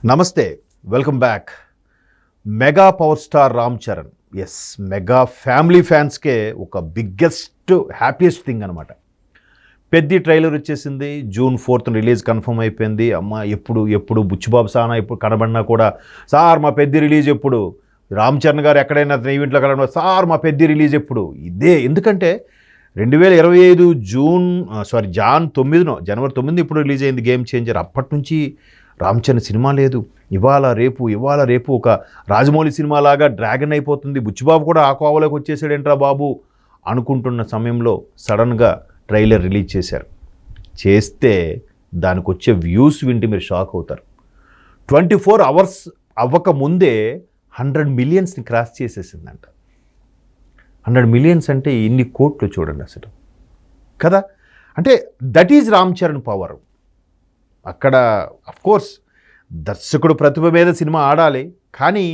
నమస్తే, welcome back. Mega power star Ram Charan, yes, mega family ఫ్యాన్స్కే ఒక బిగ్గెస్ట్ హ్యాపీయెస్ట్ థింగ్ అనమాట. పెద్ద ట్రైలర్ వచ్చేసింది, June 4th రిలీజ్ కన్ఫర్మ్ అయిపోయింది. అమ్మ ఎప్పుడు ఎప్పుడు బుచ్చిబాబు సానా ఎప్పుడు కనబడినా కూడా సార్ మా పెద్ద రిలీజ్ ఎప్పుడు, రామ్ చరణ్ గారు ఎక్కడైనా ఈవెంట్లో కనబడినా సార్ మా పెద్ద రిలీజ్ ఎప్పుడు, ఇదే. ఎందుకంటే 2025 జనవరి 9 ఇప్పుడు రిలీజ్ అయింది గేమ్ చేంజర్. అప్పటి నుంచి రామ్ చరణ్ సినిమా లేదు. ఇవాళ రేపు ఒక రాజమౌళి సినిమా లాగా డ్రాగన్ అయిపోతుంది. బుచ్చిబాబు కూడా ఆ కోవలోకి వచ్చేసాడేంట్రా బాబు అనుకుంటున్న సమయంలో సడన్గా ట్రైలర్ రిలీజ్ చేస్తే దానికి వచ్చే వ్యూస్ వింటే మీరు షాక్ అవుతారు. 24 hours అవ్వక ముందే 100 millions క్రాస్ చేసేసిందంట. 100 millions అంటే ఇన్ని కోట్లు చూడండి అసలు కదా. అంటే that is Ram Charan power. అక్కడ అఫ్కోర్స్ దర్శకుడు ప్రతిభ మీద సినిమా ఆడాలి, కానీ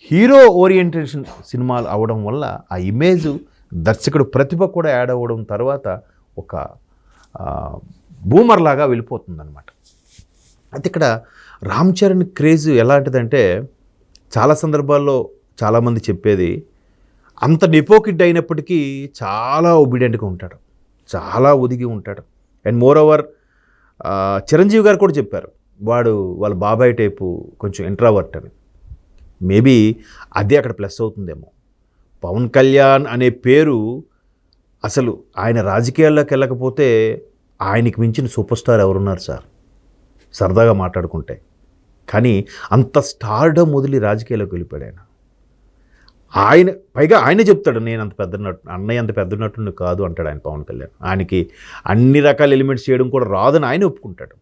హీరో ఓరియంటేషన్ సినిమాలు అవడం వల్ల ఆ ఇమేజ్ దర్శకుడు ప్రతిభ కూడా యాడ్ అవ్వడం తర్వాత ఒక బూమర్ లాగా వెళ్ళిపోతుందన్నమాట. అయితే ఇక్కడ రామ్ చరణ్ క్రేజ్ ఎలాంటిదంటే చాలా సందర్భాల్లో చాలామంది చెప్పేది, అంత నెపోకిడ్ అయినప్పటికీ చాలా ఒబీడియంట్గా ఉంటాడు, చాలా ఒదిగి ఉంటాడు. అండ్ మోర్ ఓవర్ చిరంజీవి గారు కూడా చెప్పారు, వాళ్ళ బాబాయ్ టైపు కొంచెం ఇంట్రావర్ట్ అని. మేబీ అదే అక్కడ ప్లస్ అవుతుందేమో. పవన్ కళ్యాణ్ అనే పేరు అసలు ఆయన రాజకీయాల్లోకి వెళ్ళకపోతే ఆయనకి మించిన సూపర్ స్టార్ ఎవరున్నారు సార్, సరదాగా మాట్లాడుకుంటే. కానీ అంత స్టార్డమ్ వదిలి రాజకీయాల్లోకి వెళ్ళిపోయాడు ఆయన. పైగా ఆయనే చెప్తాడు, నేను అన్నయ్య అంత పెద్ద నటుడు కాదు అంటాడు ఆయన. పవన్ కళ్యాణ్ ఆయనకి అన్ని రకాల ఎలిమెంట్స్ చేయడం కూడా రాదని ఆయన ఒప్పుకుంటాడు.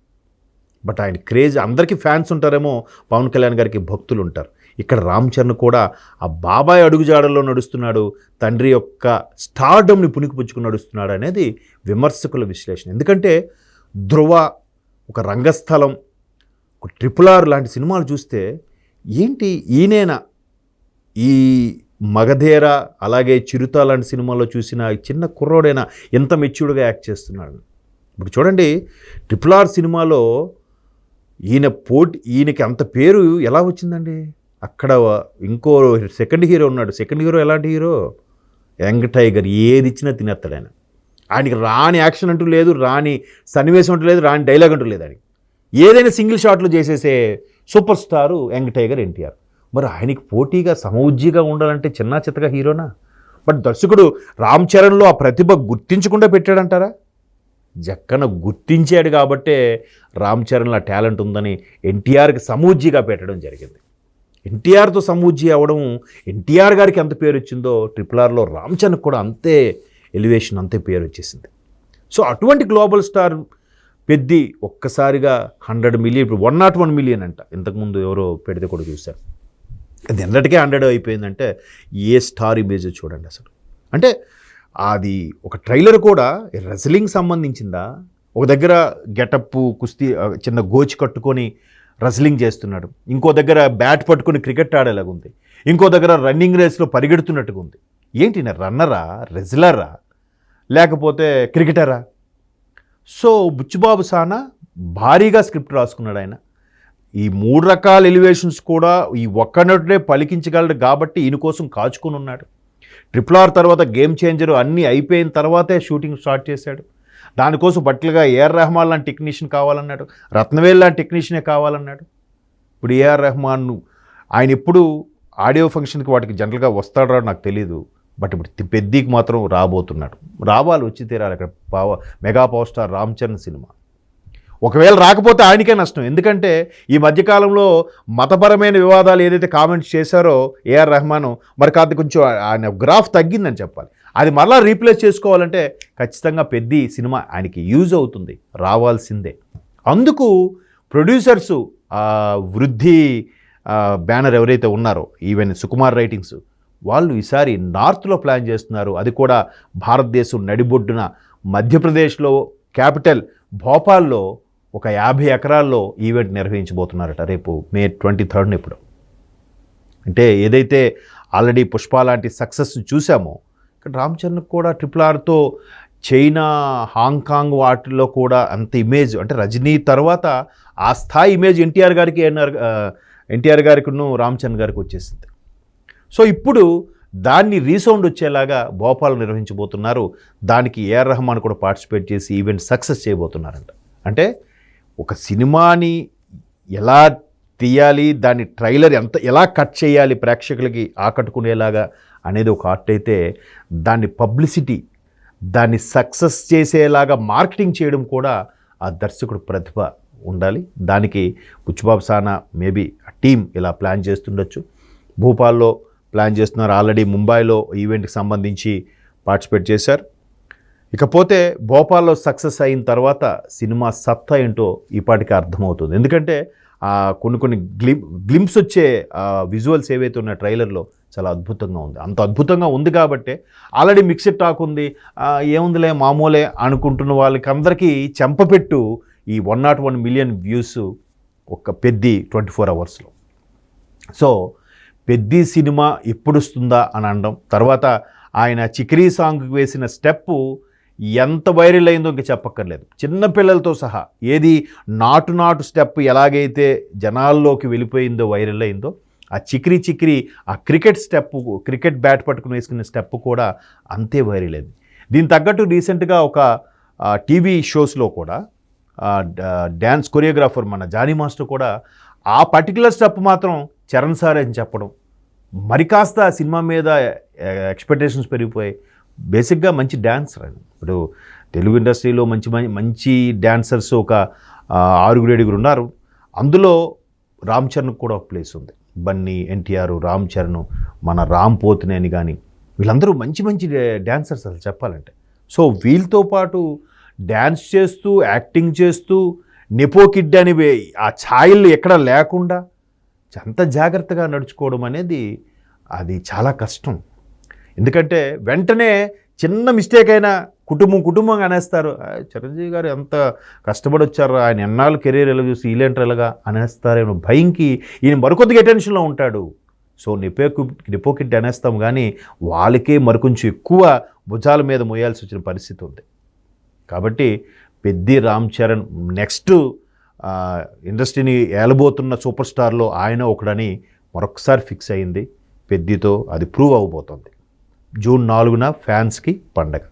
బట్ ఆయన క్రేజ్, అందరికీ ఫ్యాన్స్ ఉంటారేమో, పవన్ కళ్యాణ్ గారికి భక్తులు ఉంటారు. ఇక్కడ రామ్ చరణ్ కూడా ఆ బాబాయ్ అడుగుజాడల్లో నడుస్తున్నాడు, తండ్రి యొక్క స్టార్డమ్ని పుణికిపుచ్చుకుని నడుస్తున్నాడు అనేది విమర్శకుల విశ్లేషణ. ఎందుకంటే ధ్రువ, ఒక రంగస్థలం, ఒక RRR లాంటి సినిమాలు చూస్తే ఏంటి ఈయనేనా, ఈ మగధేర అలాగే చిరుత లాంటి సినిమాల్లో చూసిన చిన్న కుర్రోడైనా ఎంత మెచ్యూర్డ్గా యాక్ట్ చేస్తున్నాడు. ఇప్పుడు చూడండి RRR సినిమాలో ఈయనకి అంత పేరు ఎలా వచ్చిందండి. అక్కడ ఇంకో సెకండ్ హీరో ఉన్నాడు. సెకండ్ హీరో ఎలాంటి హీరో, యంగ్ టైగర్, ఏది ఇచ్చినా తినేస్తాడు ఆయన. ఆయనకి రాని యాక్షన్ అంటూ లేదు, రాని సన్నివేశం అంటూ లేదు, రాని డైలాగ్ అంటూ లేదు. ఆయనకి ఏదైనా సింగిల్ షాట్లో చేసేసే super star young tiger NTR. మరి ఆయనకి పోటీగా సమవుజ్జిగా ఉండాలంటే చిన్న చిత్తగా హీరోనా? బట్ దర్శకుడు రామ్ చరణ్లో ఆ ప్రతిభ గుర్తించకుండా పెట్టాడంటారా? జక్కన గుర్తించాడు కాబట్టే రామ్ చరణ్లో టాలెంట్ ఉందని ఎన్టీఆర్కి సమవుజ్జిగా పెట్టడం జరిగింది. ఎన్టీఆర్తో సమవుజ్జి అవ్వడం, ఎన్టీఆర్ గారికి ఎంత పేరు వచ్చిందో RRRలో రామ్ చరణ్కి కూడా అంతే ఎలివేషన్, అంతే పేరు వచ్చేసింది. సో అటువంటి గ్లోబల్ స్టార్ పెద్ది ఒక్కసారిగా 100 million, ఇప్పుడు 101 million అంట. ఇంతకుముందు ఎవరో పెడితే కూడా చూశారు. అది ఎన్నటికే 100 అయిపోయిందంటే ఏ స్టార్ ఇమేజ్ చూడండి అసలు. అంటే అది ఒక ట్రైలర్ కూడా రెజ్లింగ్ సంబంధించిందా, ఒక దగ్గర గెటప్ కుస్తీ చిన్న గోచి కట్టుకొని రెజ్లింగ్ చేస్తున్నాడు, ఇంకో దగ్గర బ్యాట్ పట్టుకొని క్రికెట్ ఆడేలాగుంది, ఇంకో దగ్గర రన్నింగ్ రేస్లో పరిగెడుతున్నట్టుగా ఉంది. ఏంటి రన్నరా, రెజ్లరా, లేకపోతే క్రికెటరా? సో బుచ్చిబాబు సానా భారీగా స్క్రిప్ట్ రాసుకున్నాడు ఆయన. ఈ 3 రకాల ఎలివేషన్స్ కూడా ఈ ఒక్కనటే పలికించగలడు కాబట్టి ఈయన కోసం కాచుకొని ఉన్నాడు. RRR తర్వాత గేమ్ చేంజర్ అన్నీ అయిపోయిన తర్వాతే షూటింగ్ స్టార్ట్ చేశాడు. దానికోసం బట్టలుగా AR రెహమాన్ లాంటి టెక్నీషియన్ కావాలన్నాడు, రత్నవేల్ లాంటి టెక్నీషియనే కావాలన్నాడు. ఇప్పుడు AR రెహమాన్ ఆయన ఎప్పుడు ఆడియో ఫంక్షన్కి వాటికి జనరల్గా వస్తాడో నాకు తెలీదు. బట్ ఇప్పుడు పెద్దీకి మాత్రం రాబోతున్నాడు. రావాలి, వచ్చి తీరాలి. అక్కడ mega power star Ram Charan cinema ఒకవేళ రాకపోతే ఆయనకే నష్టం. ఎందుకంటే ఈ మధ్యకాలంలో మతపరమైన వివాదాలు ఏదైతే కామెంట్స్ చేశారో AR రెహమాన్, మరి కాదు కొంచెం ఆయన గ్రాఫ్ తగ్గిందని చెప్పాలి. అది మళ్ళీ రీప్లేస్ చేసుకోవాలంటే ఖచ్చితంగా పెద్ద సినిమా ఆయనకి యూజ్ అవుతుంది, రావాల్సిందే. అందుకు ప్రొడ్యూసర్సు వృద్ధి బ్యానర్ ఎవరైతే ఉన్నారో, ఈవెన్ సుకుమార్ రైటింగ్స్, వాళ్ళు ఈసారి నార్త్లో ప్లాన్ చేస్తున్నారు. అది కూడా భారతదేశం నడిబొడ్డున మధ్యప్రదేశ్లో క్యాపిటల్ భోపాల్లో ఒక 50 acres ఈవెంట్ నిర్వహించబోతున్నారట రేపు May 23rd. ఇప్పుడు అంటే ఏదైతే ఆల్రెడీ పుష్ప లాంటి సక్సెస్ చూసామో, ఇక్కడ రామ్ చరణ్ కూడా RRRతో చైనా, హాంకాంగ్ వాటిల్లో కూడా అంత ఇమేజ్, అంటే రజనీ తర్వాత ఆ స్థాయి ఇమేజ్ ఎన్టీఆర్ గారికి రామ్ చరణ్ గారికి వచ్చేసింది. సో ఇప్పుడు దాన్ని రీసౌండ్ వచ్చేలాగా భోపాల్ నిర్వహించబోతున్నారు. దానికి ఏఆర్ రెహమాన్ కూడా పార్టిసిపేట్ చేసి ఈవెంట్ సక్సెస్ చేయబోతున్నారంట. అంటే ఒక సినిమాని ఎలా తీయాలి, దాని ట్రైలర్ ఎలా కట్ చేయాలి ప్రేక్షకులకి ఆకట్టుకునేలాగా అనేది ఒక ఆర్ట్ అయితే, దాన్ని పబ్లిసిటీ, దాన్ని సక్సెస్ చేసేలాగా మార్కెటింగ్ చేయడం కూడా ఆ దర్శకుడు ప్రతిభ ఉండాలి. దానికి బుచ్చిబాబు సానా మేబీ టీం ఇలా ప్లాన్ చేస్తుండొచ్చు. భూపాల్లో ప్లాన్ చేస్తున్నారు, ఆల్రెడీ ముంబైలో ఈవెంట్కి సంబంధించి పార్టిసిపేట్ చేశారు. ఇకపోతే భోపాల్లో సక్సెస్ అయిన తర్వాత సినిమా సత్తా ఏంటో ఈపాటికి అర్థమవుతుంది. ఎందుకంటే కొన్ని గ్లింప్స్ వచ్చే విజువల్స్ ఏవైతే ఉన్న ట్రైలర్లో చాలా అద్భుతంగా ఉంది. అంత అద్భుతంగా ఉంది కాబట్టి ఆల్రెడీ మిక్స్డ్ టాక్ ఉంది, ఏముందిలే మామూలే అనుకుంటున్న వాళ్ళకి అందరికీ చెంపపెట్టు ఈ 101 మిలియన్ వ్యూస్ ఒక పెద్ది 24 అవర్స్లో. సో పెద్ది సినిమా ఎప్పుడు వస్తుందా అని అనడం, తర్వాత ఆయన చిక్రీ సాంగ్కి వేసిన స్టెప్పు ఎంత వైరల్ అయిందో ఇంక చెప్పక్కర్లేదు. చిన్నపిల్లలతో సహా ఏది నాటు స్టెప్ ఎలాగైతే జనాల్లోకి వెళ్ళిపోయిందో, వైరల్ అయిందో, ఆ చిక్రీ ఆ క్రికెట్ బ్యాట్ పట్టుకుని వేసుకునే స్టెప్ కూడా అంతే వైరల్ అయింది. దీని తగ్గట్టు రీసెంట్గా ఒక టీవీ షోస్లో కూడా డ్యాన్స్ కొరియోగ్రాఫర్ మన జానీ మాస్టర్ కూడా ఆ పర్టికులర్ స్టెప్ మాత్రం చరణ్ సార్ అని చెప్పడం, మరి కాస్త సినిమా మీద ఎక్స్పెక్టేషన్స్ పెరిగిపోయాయి. బేసిక్గా మంచి డాన్సర్ అని, ఇప్పుడు తెలుగు ఇండస్ట్రీలో మంచి డాన్సర్స్ ఒక 6-7 ఉన్నారు. అందులో రామ్ చరణ్కి కూడా ఒక ప్లేస్ ఉంది. బన్నీ, ఎన్టీఆర్, రామ్ చరణ్, మన రామ్ పోతినేని కానీ వీళ్ళందరూ మంచి డాన్సర్స్ అసలు చెప్పాలంటే. సో వీళ్ళతో పాటు డ్యాన్స్ చేస్తూ, యాక్టింగ్ చేస్తూ, నెపో కిడ్ అని ఆ ఛాయలు ఎక్కడ లేకుండా అంత జాగ్రత్తగా నడుచుకోవడం అనేది అది చాలా కష్టం. ఎందుకంటే వెంటనే చిన్న మిస్టేక్ అయినా కుటుంబంగా అనేస్తారు. చిరంజీవి గారు ఎంత కష్టపడి వచ్చారు, ఆయన ఎన్నాళ్ళు కెరీర్ ఎలా చూసి వీళ్ళేంటారుగా అనేస్తారేమో భయంకి ఈయన మరికొద్దిగా అటెన్షన్లో ఉంటాడు. సో నెపో కిడ్ అనేస్తాం, కానీ వాళ్ళకే మరికొంచెం ఎక్కువ భుజాల మీద మోయాల్సి వచ్చిన పరిస్థితి ఉంది. కాబట్టి పెద్ది రామ్ చరణ్ నెక్స్ట్ ఇండస్ట్రీని ఏలబోతున్న సూపర్ స్టార్లో ఆయన ఒకడని మరొకసారి ఫిక్స్ అయింది. పెద్దితో అది ప్రూవ్ అవ్వబోతోంది. జూన్ 4న ఫ్యాన్స్కి పండగ.